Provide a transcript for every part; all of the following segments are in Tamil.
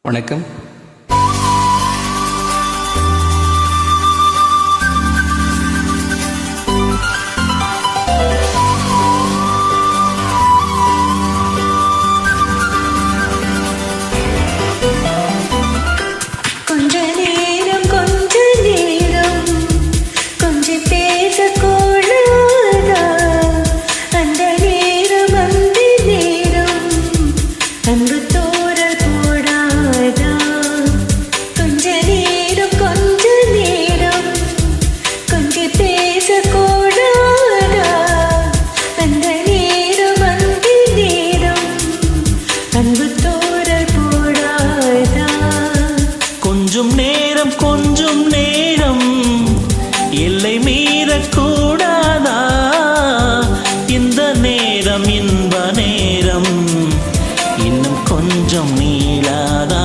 வணக்கம். கொஞ்சம் நேரம் எல்லை மீறக்கூடாதா? இந்த நேரம் இன்ப நேரம் இன்னும் கொஞ்சம் நீளாதா?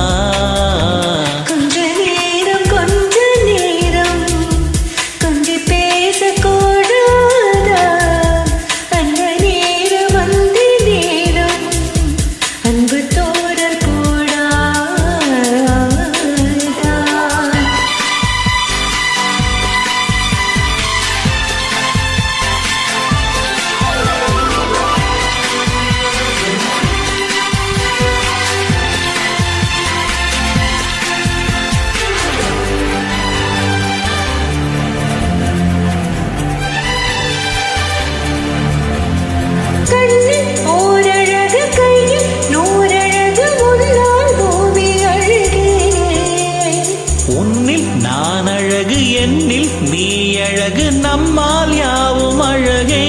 நான் அழகு என்னில் நீ அழகு நம்மால் யாவும் அழகே.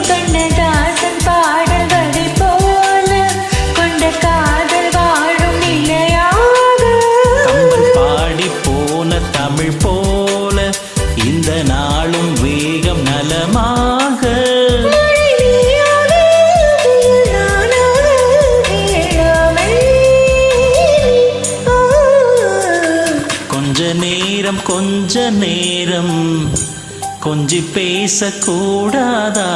கண்ணதாசன் பாடல்களை போல கொண்ட காதல் வாழும் நிலையாக கம்பன் பாடி போன தமிழ் போல இந்த நாளும் வேகம் நலமாக கொஞ்ச நேரம் கொஞ்சி பேசக்கூடாதா?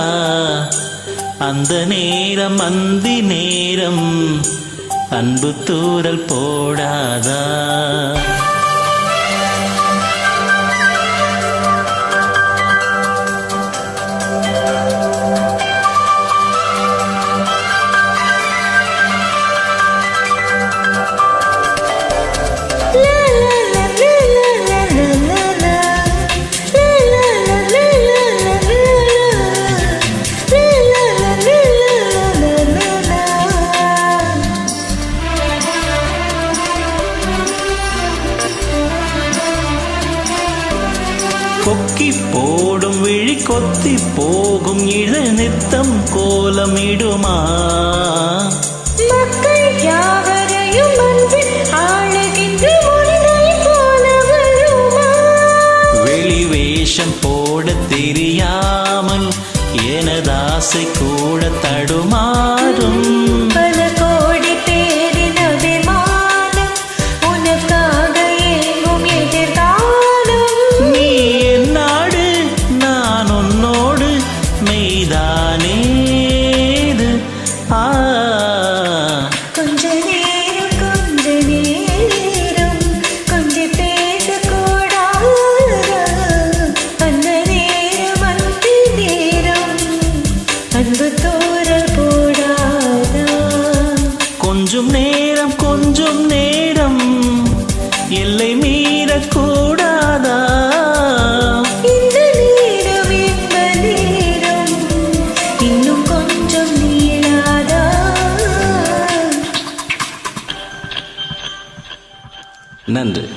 அந்த நேரம் அந்தி நேரம் அன்பு தூறல் போடாதா? கொக்கி போடும் விழி கொத்தி போகும் இழு நித்தம் கோலமிடுமா? மக்கள் யாவரையும் அன்பில் ஆளுகின்ற உன்னை போல வருமா? வெளி வேஷம் போட தெரியாமல் எனது ஆசை கூட தடுமாறும். பல கோடி பேரின் அபிமானம் உனக்காக ஏங்கும் எதிர்காலம். நீ என் நாடு நான் உன்னோடு மெய்தானே. கொஞ்ச நேரம் கொஞ்சி பேசக்கூடாது. அந்த நேரம் அந்தி நேரம் அன்பு தூறல் போடாதா? கொஞ்சம் நேரம் எல்லை மீறக்கூடாதா? இந்த நேரம் இன்ப நேரம் இன்னும் கொஞ்சம் நீளாதா? நன்றி.